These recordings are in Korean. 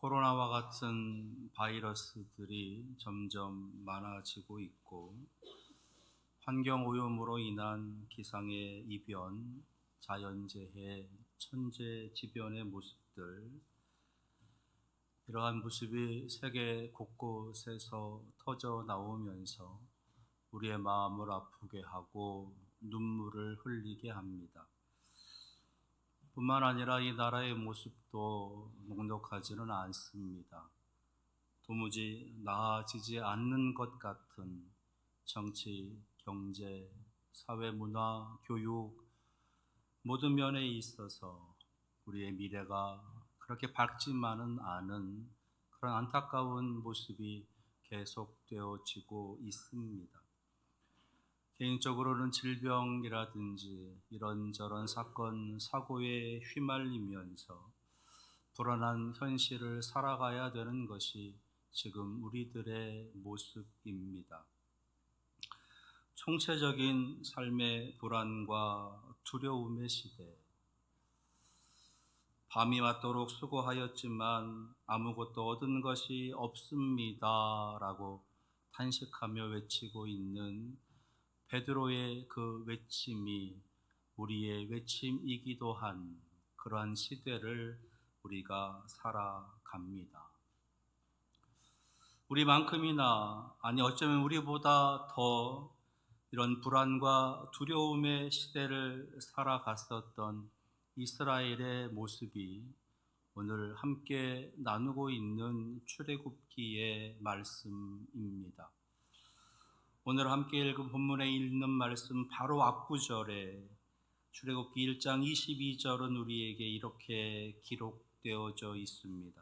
코로나와 같은 바이러스들이 점점 많아지고 있고, 환경오염으로 인한 기상의 이변, 자연재해, 천재지변의 모습들, 이러한 모습이 세계 곳곳에서 터져 나오면서 우리의 마음을 아프게 하고 눈물을 흘리게 합니다. 뿐만 아니라 이 나라의 모습도 녹록하지는 않습니다. 도무지 나아지지 않는 것 같은 정치, 경제, 사회, 문화, 교육 모든 면에 있어서 우리의 미래가 그렇게 밝지만은 않은 그런 안타까운 모습이 계속되어지고 있습니다. 개인적으로는 질병이라든지 이런저런 사건, 사고에 휘말리면서 불안한 현실을 살아가야 되는 것이 지금 우리들의 모습입니다. 총체적인 삶의 불안과 두려움의 시대, 밤이 맞도록 수고하였지만 아무것도 얻은 것이 없습니다 라고 탄식하며 외치고 있는 베드로의 그 외침이 우리의 외침이기도 한 그러한 시대를 우리가 살아갑니다. 우리만큼이나, 아니 어쩌면 우리보다 더 이런 불안과 두려움의 시대를 살아갔었던 이스라엘의 모습이 오늘 함께 나누고 있는 출애굽기의 말씀입니다. 오늘 함께 읽은 본문에 있는 말씀 바로 앞구절에 출애굽기 1장 22절은 우리에게 이렇게 기록되어져 있습니다.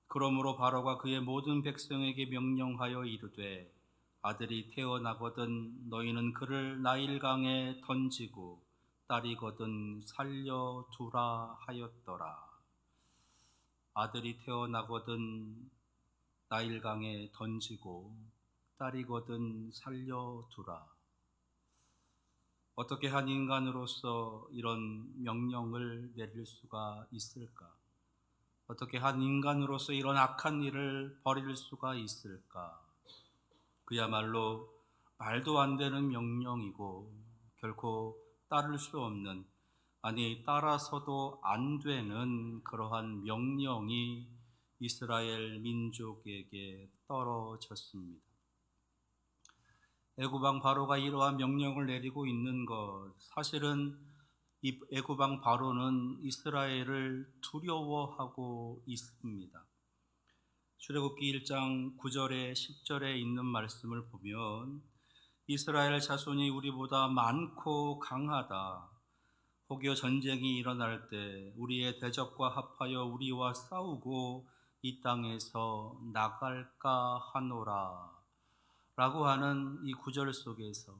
그러므로 바로가 그의 모든 백성에게 명령하여 이르되 아들이 태어나거든 너희는 그를 나일강에 던지고 딸이거든 살려두라 하였더라. 아들이 태어나거든 나일강에 던지고 딸이거든 살려두라. 어떻게 한 인간으로서 이런 명령을 내릴 수가 있을까? 어떻게 한 인간으로서 이런 악한 일을 벌일 수가 있을까? 그야말로 말도 안 되는 명령이고 결코 따를 수 없는, 아니 따라서도 안 되는 그러한 명령이 이스라엘 민족에게 떨어졌습니다. 애굽왕 바로가 이러한 명령을 내리고 있는 것, 사실은 이 애굽왕 바로는 이스라엘을 두려워하고 있습니다. 출애굽기 1장 9절에 10절에 있는 말씀을 보면 이스라엘 자손이 우리보다 많고 강하다. 혹여 전쟁이 일어날 때 우리의 대적과 합하여 우리와 싸우고 이 땅에서 나갈까 하노라 라고 하는 이 구절 속에서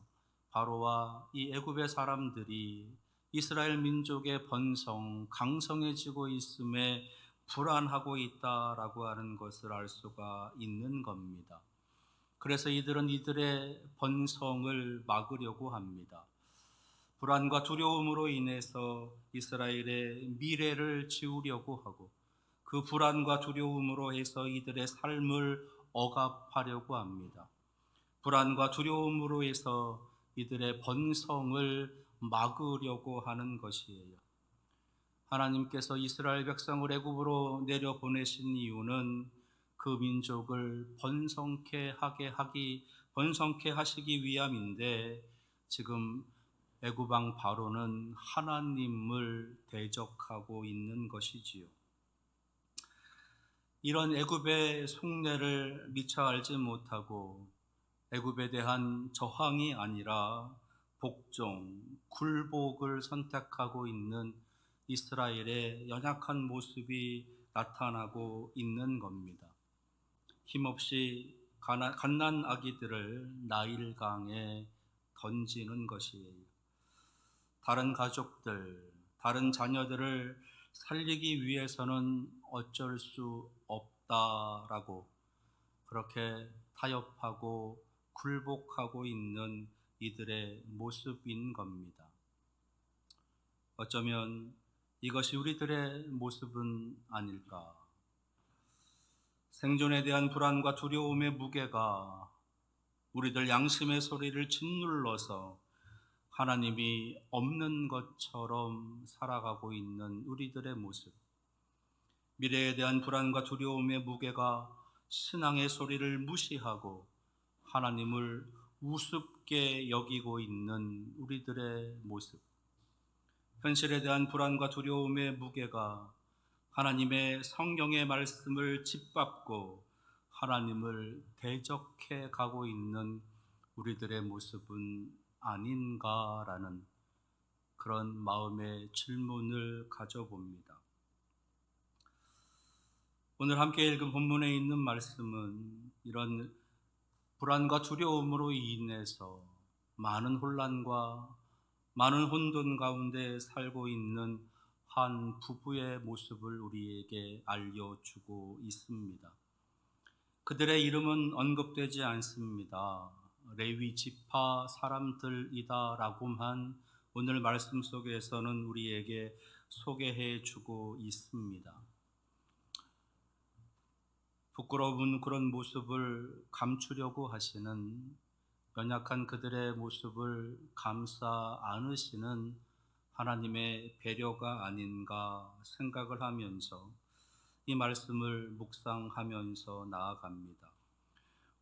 바로와 이 애굽의 사람들이 이스라엘 민족의 번성, 강성해지고 있음에 불안하고 있다라고 하는 것을 알 수가 있는 겁니다. 그래서 이들은 이들의 번성을 막으려고 합니다. 불안과 두려움으로 인해서 이스라엘의 미래를 지우려고 하고 그 불안과 두려움으로 해서 이들의 삶을 억압하려고 합니다. 불안과 두려움으로 해서 이들의 번성을 막으려고 하는 것이에요. 하나님께서 이스라엘 백성을 애굽으로 내려보내신 이유는 그 민족을 번성케 하시기 위함인데 지금 애굽 왕 바로는 하나님을 대적하고 있는 것이지요. 이런 애굽의 속내를 미처 알지 못하고 애굽에 대한 저항이 아니라 복종, 굴복을 선택하고 있는 이스라엘의 연약한 모습이 나타나고 있는 겁니다. 힘없이 갓난 아기들을 나일강에 던지는 것이에요. 다른 가족들, 다른 자녀들을 살리기 위해서는 어쩔 수 없다라고 그렇게 타협하고 굴복하고 있는 이들의 모습인 겁니다. 어쩌면 이것이 우리들의 모습은 아닐까? 생존에 대한 불안과 두려움의 무게가 우리들 양심의 소리를 짓눌러서 하나님이 없는 것처럼 살아가고 있는 우리들의 모습, 미래에 대한 불안과 두려움의 무게가 신앙의 소리를 무시하고 하나님을 우습게 여기고 있는 우리들의 모습, 현실에 대한 불안과 두려움의 무게가 하나님의 성경의 말씀을 짓밟고 하나님을 대적해 가고 있는 우리들의 모습은 아닌가라는 그런 마음의 질문을 가져봅니다. 오늘 함께 읽은 본문에 있는 말씀은 이런 불안과 두려움으로 인해서 많은 혼란과 많은 혼돈 가운데 살고 있는 한 부부의 모습을 우리에게 알려주고 있습니다. 그들의 이름은 언급되지 않습니다. 레위 지파 사람들이다라고만 오늘 말씀 속에서는 우리에게 소개해 주고 있습니다. 부끄러운 그런 모습을 감추려고 하시는, 연약한 그들의 모습을 감싸 안으시는 하나님의 배려가 아닌가 생각을 하면서 이 말씀을 묵상하면서 나아갑니다.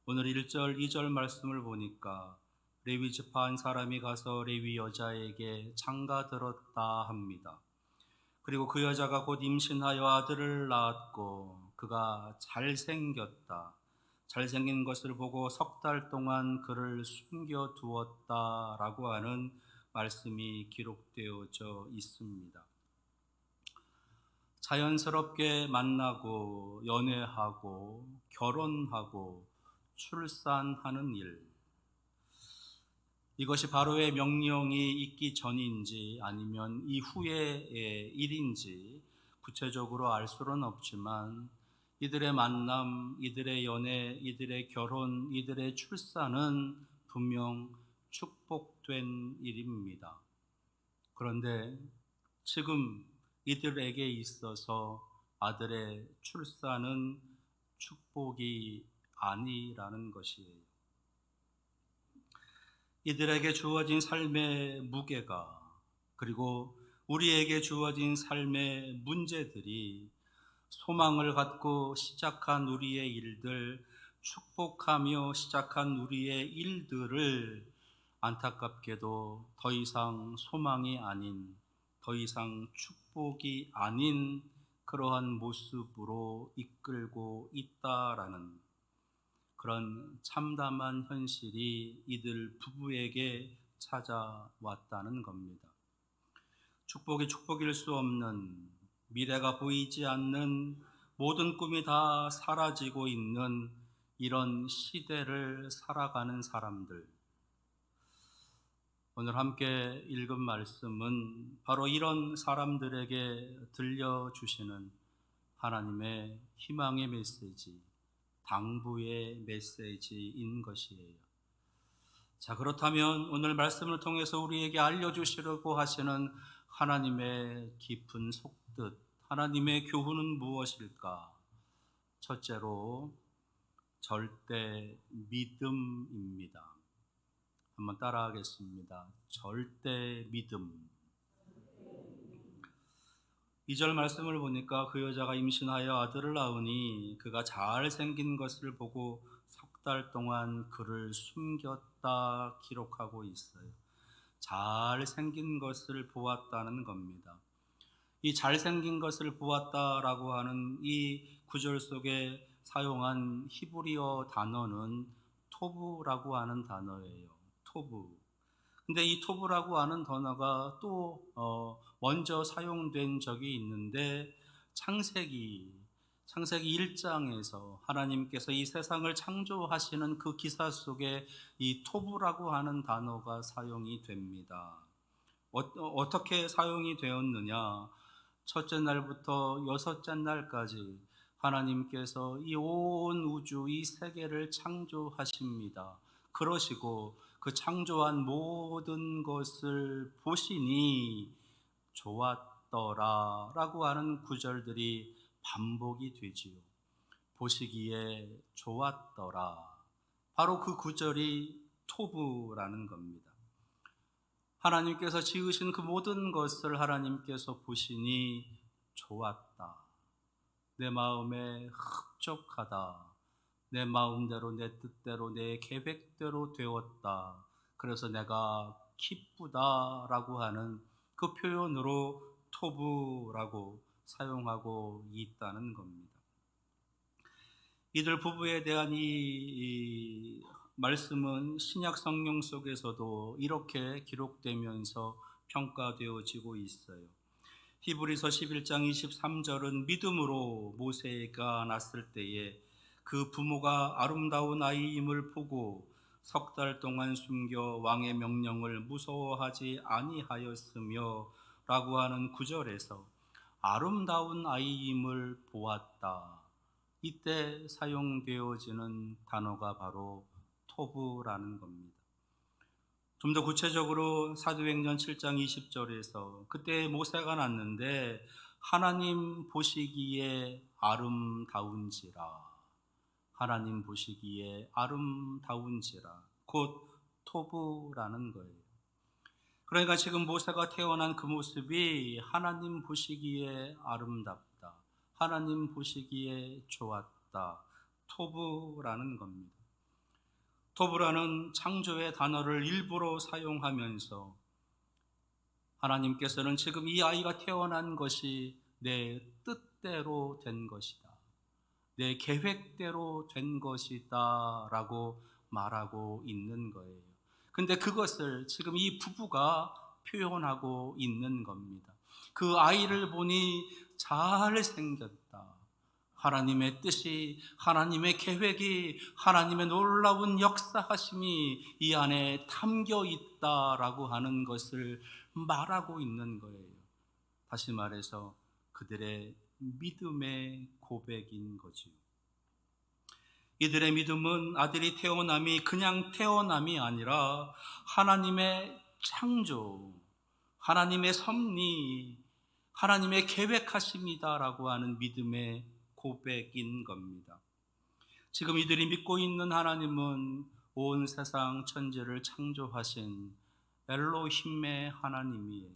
오늘 1절, 2절 말씀을 보니까 레위 지파 한 사람이 가서 레위 여자에게 장가들었다 합니다. 그리고 그 여자가 곧 임신하여 아들을 낳았고 그가 잘생겼다. 잘생긴 것을 보고 석 달 동안 그를 숨겨두었다라고 하는 말씀이 기록되어져 있습니다. 자연스럽게 만나고 연애하고 결혼하고 출산하는 일, 이것이 바로의 명령이 있기 전인지 아니면 이후의 일인지 구체적으로 알 수는 없지만 이들의 만남, 이들의 연애, 이들의 결혼, 이들의 출산은 분명 축복된 일입니다. 그런데 지금 이들에게 있어서 아들의 출산은 축복이 아니라는 것이에요. 이들에게 주어진 삶의 무게가, 그리고 우리에게 주어진 삶의 문제들이 소망을 갖고 시작한 우리의 일들, 축복하며 시작한 우리의 일들을 안타깝게도 더 이상 소망이 아닌, 더 이상 축복이 아닌 그러한 모습으로 이끌고 있다라는 그런 참담한 현실이 이들 부부에게 찾아왔다는 겁니다. 축복이 축복일 수 없는, 미래가 보이지 않는, 모든 꿈이 다 사라지고 있는 이런 시대를 살아가는 사람들, 오늘 함께 읽은 말씀은 바로 이런 사람들에게 들려주시는 하나님의 희망의 메시지, 당부의 메시지인 것이에요. 자, 그렇다면 오늘 말씀을 통해서 우리에게 알려주시려고 하시는 하나님의 깊은 속뜻, 하나님의 교훈은 무엇일까? 첫째로 절대 믿음입니다. 한번 따라하겠습니다. 절대 믿음. 2절 말씀을 보니까 그 여자가 임신하여 아들을 낳으니 그가 잘생긴 것을 보고 석 달 동안 그를 숨겼다 기록하고 있어요. 잘생긴 것을 보았다는 겁니다. 이 잘생긴 것을 보았다라고 하는 이 구절 속에 사용한 히브리어 단어는 토브라고 하는 단어예요. 토브. 근데 이 토브라고 하는 단어가 또 먼저 사용된 적이 있는데 창세기 1장에서 하나님께서 이 세상을 창조하시는 그 기사 속에 이 토브라고 하는 단어가 사용이 됩니다. 어떻게 사용이 되었느냐? 첫째 날부터 여섯째 날까지 하나님께서 이 온 우주, 이 세계를 창조하십니다. 그러시고 그 창조한 모든 것을 보시니 좋았더라 라고 하는 구절들이 반복이 되지요. 보시기에 좋았더라. 바로 그 구절이 토부라는 겁니다. 하나님께서 지으신 그 모든 것을 하나님께서 보시니 좋았다. 내 마음에 흡족하다. 내 마음대로, 내 뜻대로, 내 계획대로 되었다. 그래서 내가 기쁘다라고 하는 그 표현으로 토부라고 사용하고 있다는 겁니다. 이들 부부에 대한 이 말씀은 신약 성경 속에서도 이렇게 기록되면서 평가되어지고 있어요. 히브리서 11장 23절은 믿음으로 모세가 낳았을 때에 그 부모가 아름다운 아이임을 보고 석 달 동안 숨겨 왕의 명령을 무서워하지 아니하였으며 라고 하는 구절에서 아름다운 아이임을 보았다. 이때 사용되어지는 단어가 바로 토부라는 겁니다. 좀 더 구체적으로 사도행전 7장 20절에서 그때 모세가 낳는데 하나님 보시기에 아름다운지라, 하나님 보시기에 아름다운지라, 곧 토부라는 거예요. 그러니까 지금 모세가 태어난 그 모습이 하나님 보시기에 아름답다, 하나님 보시기에 좋았다, 토부라는 겁니다. 토부라는 창조의 단어를 일부러 사용하면서 하나님께서는 지금 이 아이가 태어난 것이 내 뜻대로 된 것이다, 내 계획대로 된 것이다 라고 말하고 있는 거예요. 근데 그것을 지금 이 부부가 표현하고 있는 겁니다. 그 아이를 보니 잘생겼다, 하나님의 뜻이, 하나님의 계획이, 하나님의 놀라운 역사하심이 이 안에 담겨 있다라고 하는 것을 말하고 있는 거예요. 다시 말해서 그들의 믿음의 고백인 거지요. 이들의 믿음은 아들이 태어남이 그냥 태어남이 아니라 하나님의 창조, 하나님의 섭리, 하나님의 계획하심이다라고 하는 믿음의 고백인 겁니다. 지금 이들이 믿고 있는 하나님은 온 세상 천지를 창조하신 엘로힘의 하나님이에요.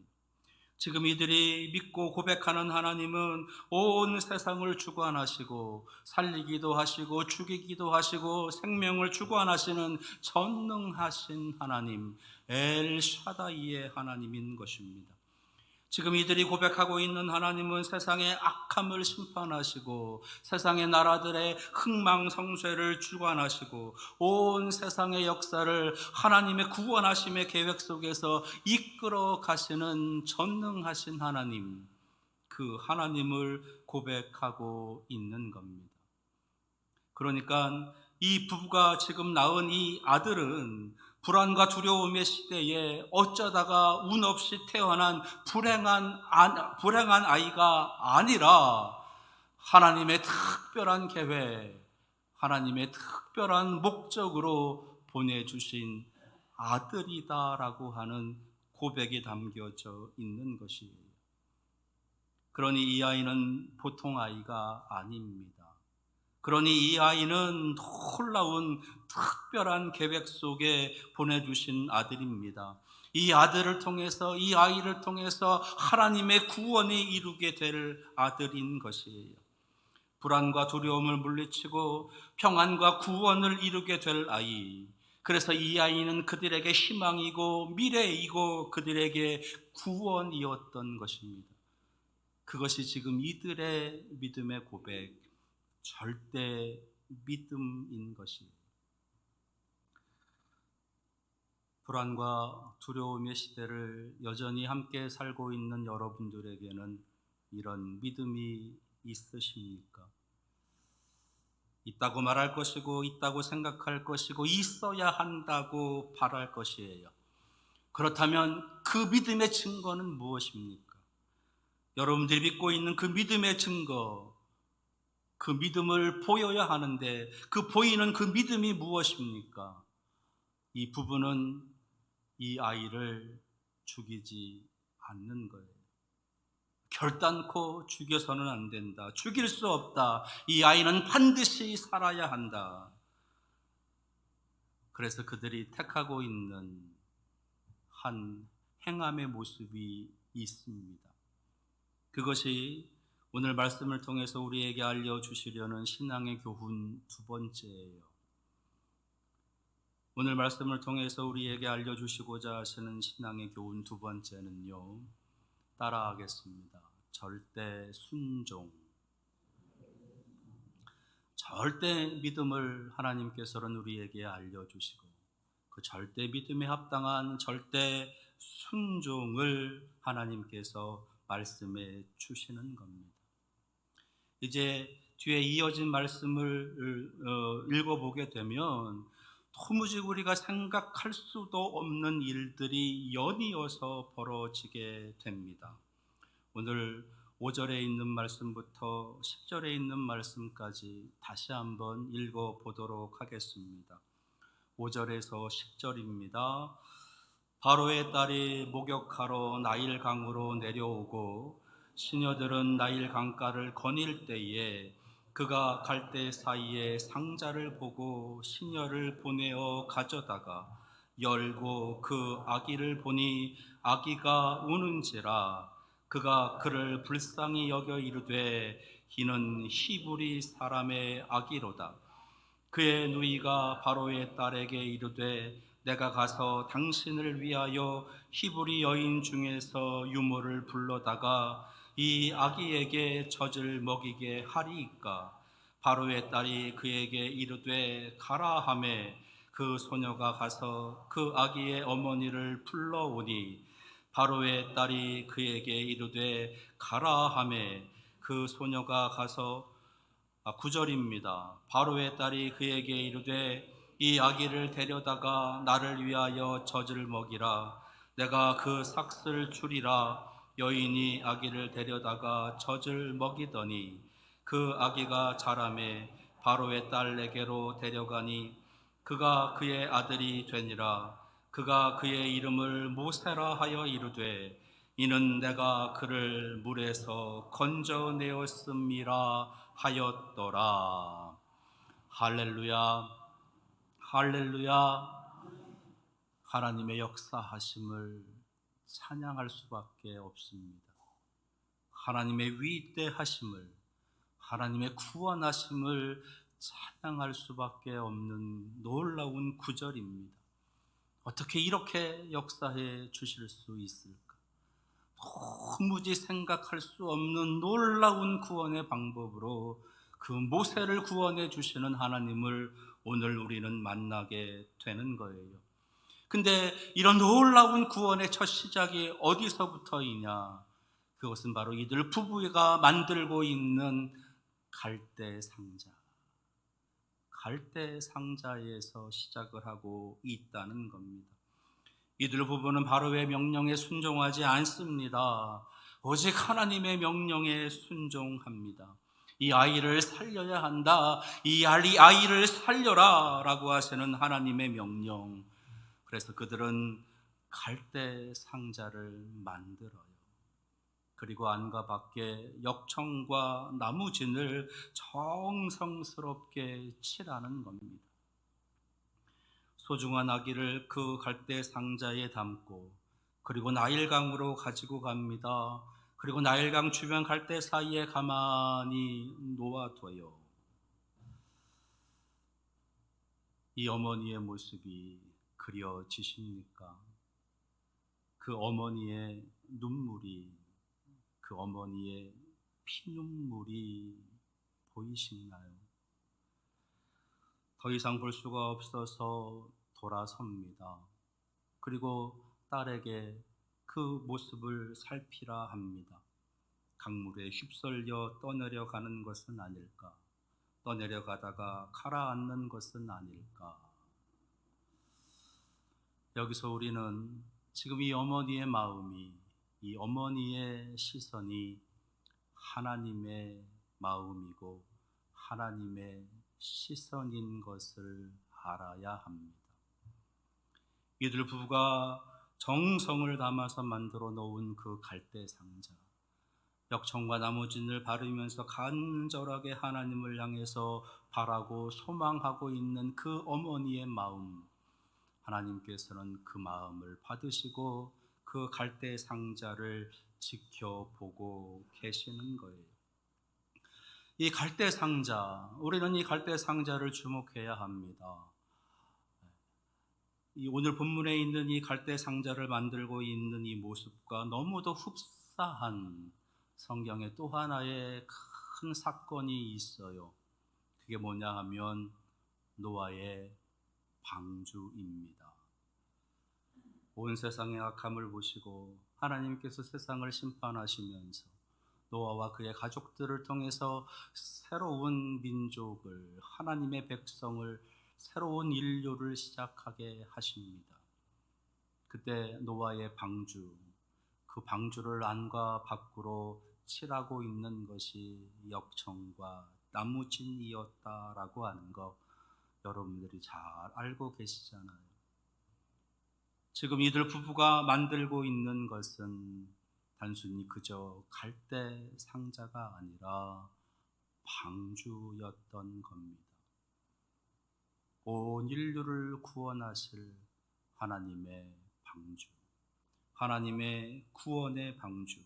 지금 이들이 믿고 고백하는 하나님은 온 세상을 주관하시고 살리기도 하시고 죽이기도 하시고 생명을 주관하시는 전능하신 하나님, 엘샤다이의 하나님인 것입니다. 지금 이들이 고백하고 있는 하나님은 세상의 악함을 심판하시고 세상의 나라들의 흥망성쇠를 주관하시고 온 세상의 역사를 하나님의 구원하심의 계획 속에서 이끌어 가시는 전능하신 하나님, 그 하나님을 고백하고 있는 겁니다. 그러니까 이 부부가 지금 낳은 이 아들은 불안과 두려움의 시대에 어쩌다가 운 없이 태어난 불행한 아이가 아니라 하나님의 특별한 계획, 하나님의 특별한 목적으로 보내주신 아들이다라고 하는 고백이 담겨져 있는 것이에요. 그러니 이 아이는 보통 아이가 아닙니다. 그러니 이 아이는 놀라운 특별한 계획 속에 보내주신 아들입니다. 이 아들을 통해서, 이 아이를 통해서 하나님의 구원이 이루게 될 아들인 것이에요. 불안과 두려움을 물리치고 평안과 구원을 이루게 될 아이. 그래서 이 아이는 그들에게 희망이고 미래이고 그들에게 구원이었던 것입니다. 그것이 지금 이들의 믿음의 고백, 절대 믿음인 것이에요. 불안과 두려움의 시대를 여전히 함께 살고 있는 여러분들에게는 이런 믿음이 있으십니까? 있다고 말할 것이고, 있다고 생각할 것이고, 있어야 한다고 바랄 것이에요. 그렇다면 그 믿음의 증거는 무엇입니까? 여러분들이 믿고 있는 그 믿음의 증거, 그 믿음을 보여야 하는데 그 보이는 그 믿음이 무엇입니까? 이 부부는 이 아이를 죽이지 않는 거예요. 결단코 죽여서는 안 된다. 죽일 수 없다. 이 아이는 반드시 살아야 한다. 그래서 그들이 택하고 있는 한 행함의 모습이 있습니다. 그것이 오늘 말씀을 통해서 우리에게 알려주시려는 신앙의 교훈 두 번째예요. 오늘 말씀을 통해서 우리에게 알려주시고자 하시는 신앙의 교훈 두 번째는요, 따라하겠습니다. 절대 순종. 절대 믿음을 하나님께서는 우리에게 알려주시고 그 절대 믿음에 합당한 절대 순종을 하나님께서 말씀해 주시는 겁니다. 이제 뒤에 이어진 말씀을 읽어보게 되면 도무지 우리가 생각할 수도 없는 일들이 연이어서 벌어지게 됩니다. 오늘 5절에 있는 말씀부터 10절에 있는 말씀까지 다시 한번 읽어보도록 하겠습니다. 5절에서 10절입니다. 바로의 딸이 목욕하러 나일강으로 내려오고 시녀들은 나일 강가를 거닐 때에 그가 갈대 사이에 상자를 보고 시녀를 보내어 가져다가 열고 그 아기를 보니 아기가 우는지라 그가 그를 불쌍히 여겨 이르되 이는 히브리 사람의 아기로다. 그의 누이가 바로의 딸에게 이르되 내가 가서 당신을 위하여 히브리 여인 중에서 유모를 불러다가 이 아기에게 젖을 먹이게 하리이까. 바로의 딸이 그에게 이르되 가라 하매 그 소녀가 가서 그 아기의 어머니를 불러오니 바로의 딸이 그에게 이르되 가라 하매 그 소녀가 가서 9절입니다. 바로의 딸이 그에게 이르되 이 아기를 데려다가 나를 위하여 젖을 먹이라. 내가 그 삭슬 주리라. 여인이 아기를 데려다가 젖을 먹이더니 그 아기가 자라매 바로의 딸에게로 데려가니 그가 그의 아들이 되니라. 그가 그의 이름을 모세라 하여 이르되 이는 내가 그를 물에서 건져내었음이라 하였더라. 할렐루야, 할렐루야. 하나님의 역사하심을 찬양할 수밖에 없습니다. 하나님의 위대하심을, 하나님의 구원하심을 찬양할 수밖에 없는 놀라운 구절입니다. 어떻게 이렇게 역사해 주실 수 있을까? 도무지 생각할 수 없는 놀라운 구원의 방법으로 그 모세를 구원해 주시는 하나님을 오늘 우리는 만나게 되는 거예요. 근데 이런 놀라운 구원의 첫 시작이 어디서부터이냐? 그것은 바로 이들 부부가 만들고 있는 갈대 상자. 갈대 상자에서 시작을 하고 있다는 겁니다. 이들 부부는 바로의 명령에 순종하지 않습니다. 오직 하나님의 명령에 순종합니다. 이 아이를 살려야 한다. 이 아이를 살려라 라고 하시는 하나님의 명령. 그래서 그들은 갈대 상자를 만들어요. 그리고 안과 밖에 역청과 나무진을 정성스럽게 칠하는 겁니다. 소중한 아기를 그 갈대 상자에 담고 그리고 나일강으로 가지고 갑니다. 그리고 나일강 주변 갈대 사이에 가만히 놓아둬요. 이 어머니의 모습이 그려지십니까? 그 어머니의 눈물이, 그 어머니의 피눈물이 보이시나요? 더 이상 볼 수가 없어서 돌아섭니다. 그리고 딸에게 그 모습을 살피라 합니다. 강물에 휩쓸려 떠내려가는 것은 아닐까? 떠내려가다가 가라앉는 것은 아닐까? 여기서 우리는 지금 이 어머니의 마음이, 이 어머니의 시선이 하나님의 마음이고 하나님의 시선인 것을 알아야 합니다. 이들 부부가 정성을 담아서 만들어 놓은 그 갈대 상자, 역청과 나무진을 바르면서 간절하게 하나님을 향해서 바라고 소망하고 있는 그 어머니의 마음, 하나님께서는 그 마음을 받으시고 그 갈대 상자를 지켜보고 계시는 거예요. 이 갈대 상자, 우리는 이 갈대 상자를 주목해야 합니다. 이 오늘 본문에 있는 이 갈대 상자를 만들고 있는 이 모습과 너무도 흡사한 성경의 또 하나의 큰 사건이 있어요. 그게 뭐냐 하면 노아의 방주입니다. 온 세상의 악함을 보시고 하나님께서 세상을 심판하시면서 노아와 그의 가족들을 통해서 새로운 민족을, 하나님의 백성을, 새로운 인류를 시작하게 하십니다. 그때 노아의 방주, 그 방주를 안과 밖으로 칠하고 있는 것이 역청과 나무진이었다라고 하는 거 여러분들이 잘 알고 계시잖아요. 지금 이들 부부가 만들고 있는 것은 단순히 그저 갈대 상자가 아니라 방주였던 겁니다. 온 인류를 구원하실 하나님의 방주, 하나님의 구원의 방주.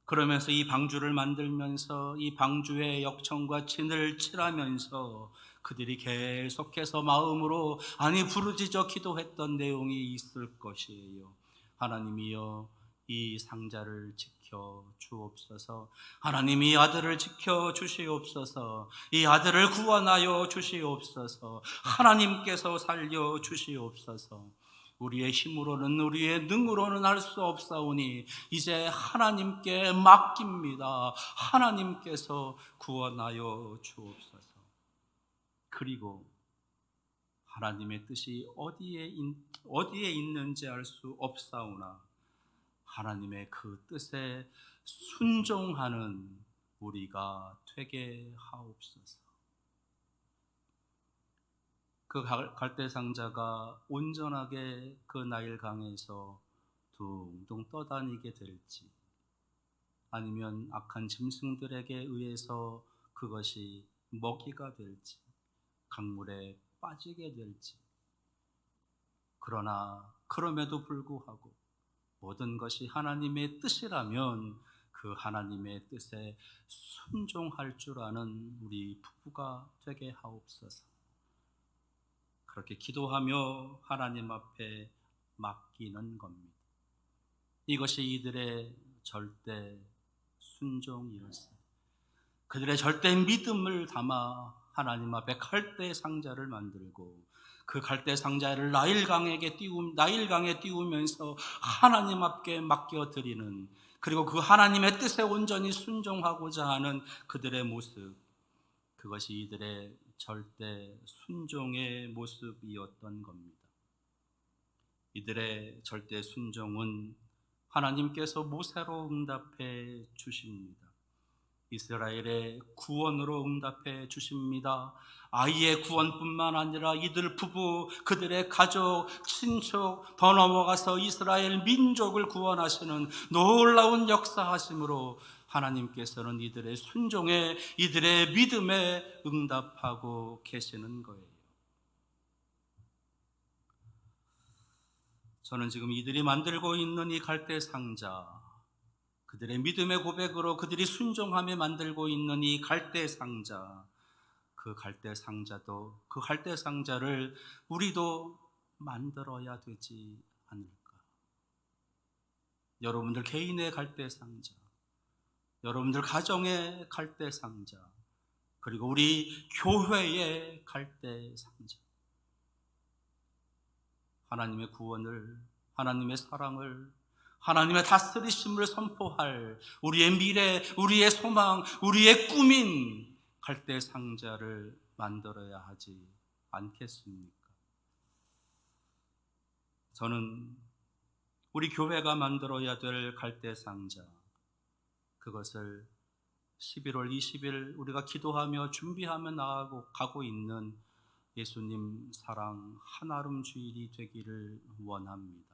그러면서 이 방주를 만들면서 이 방주의 역청과 진을 칠하면서 그들이 계속해서 마음으로 부르짖어 기도했던 내용이 있을 것이에요. 하나님이여, 이 상자를 지켜 주옵소서. 하나님, 이 아들을 지켜 주시옵소서. 이 아들을 구원하여 주시옵소서. 하나님께서 살려 주시옵소서. 우리의 힘으로는, 우리의 능으로는 할 수 없사오니 이제 하나님께 맡깁니다. 하나님께서 구원하여 주옵소서. 그리고 하나님의 뜻이 어디에 있는지 알 수 없사오나 하나님의 그 뜻에 순종하는 우리가 되게 하옵소서. 그 갈대 상자가 온전하게 그 나일강에서 둥둥 떠다니게 될지, 아니면 악한 짐승들에게 의해서 그것이 먹이가 될지, 강물에 빠지게 될지, 그러나 그럼에도 불구하고 모든 것이 하나님의 뜻이라면 그 하나님의 뜻에 순종할 줄 아는 우리 부부가 되게 하옵소서. 그렇게 기도하며 하나님 앞에 맡기는 겁니다. 이것이 이들의 절대 순종이었어요. 그들의 절대 믿음을 담아 하나님 앞에 갈대 상자를 만들고 그 갈대 상자를 나일강에 띄우면서 하나님 앞에 맡겨드리는, 그리고 그 하나님의 뜻에 온전히 순종하고자 하는 그들의 모습, 그것이 이들의 절대 순종의 모습이었던 겁니다. 이들의 절대 순종은 하나님께서 모세로 응답해 주십니다. 이스라엘의 구원으로 응답해 주십니다. 아이의 구원뿐만 아니라 이들 부부, 그들의 가족, 친척, 더 넘어가서 이스라엘 민족을 구원하시는 놀라운 역사하심으로 하나님께서는 이들의 순종에, 이들의 믿음에 응답하고 계시는 거예요. 저는 지금 이들이 만들고 있는 이 갈대 상자, 그들의 믿음의 고백으로 그들이 순종하며 만들고 있는 이 갈대 상자, 그 갈대 상자를 우리도 만들어야 되지 않을까? 여러분들 개인의 갈대 상자, 여러분들 가정의 갈대 상자, 그리고 우리 교회의 갈대 상자, 하나님의 구원을, 하나님의 사랑을, 하나님의 다스리심을 선포할 우리의 미래, 우리의 소망, 우리의 꿈인 갈대 상자를 만들어야 하지 않겠습니까? 저는 우리 교회가 만들어야 될 갈대 상자, 그것을 11월 20일 우리가 기도하며 준비하며 가고 있는 예수님 사랑 한아름 주일이 되기를 원합니다.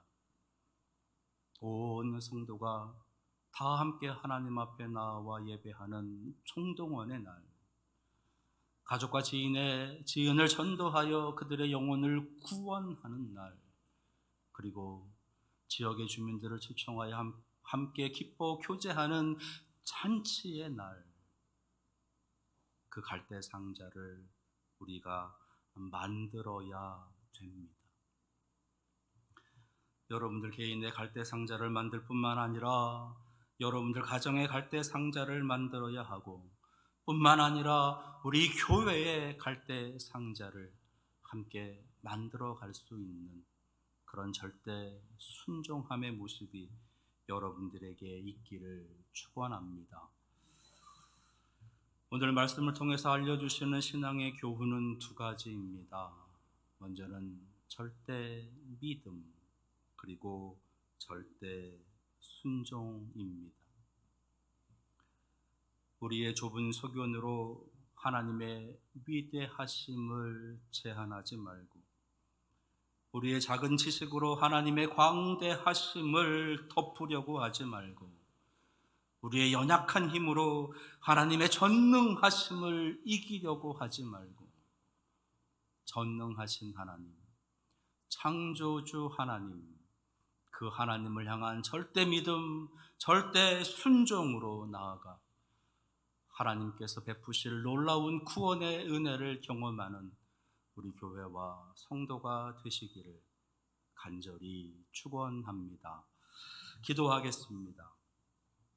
온 성도가 다 함께 하나님 앞에 나와 예배하는 총동원의 날, 가족과 지인을 전도하여 그들의 영혼을 구원하는 날, 그리고 지역의 주민들을 초청하여 함께 기뻐 교제하는 잔치의 날, 그 갈대 상자를 우리가 만들어야 됩니다. 여러분들 개인의 갈대 상자를 만들 뿐만 아니라 여러분들 가정의 갈대 상자를 만들어야 하고, 뿐만 아니라 우리 교회의 갈대 상자를 함께 만들어 갈 수 있는 그런 절대 순종함의 모습이 여러분들에게 있기를 축원합니다. 오늘 말씀을 통해서 알려주시는 신앙의 교훈은 두 가지입니다. 먼저는 절대 믿음, 그리고 절대 순종입니다. 우리의 좁은 소견으로 하나님의 위대하심을 제한하지 말고, 우리의 작은 지식으로 하나님의 광대하심을 덮으려고 하지 말고, 우리의 연약한 힘으로 하나님의 전능하심을 이기려고 하지 말고, 전능하신 하나님, 창조주 하나님, 그 하나님을 향한 절대 믿음, 절대 순종으로 나아가 하나님께서 베푸실 놀라운 구원의 은혜를 경험하는 우리 교회와 성도가 되시기를 간절히 축원합니다. 기도하겠습니다.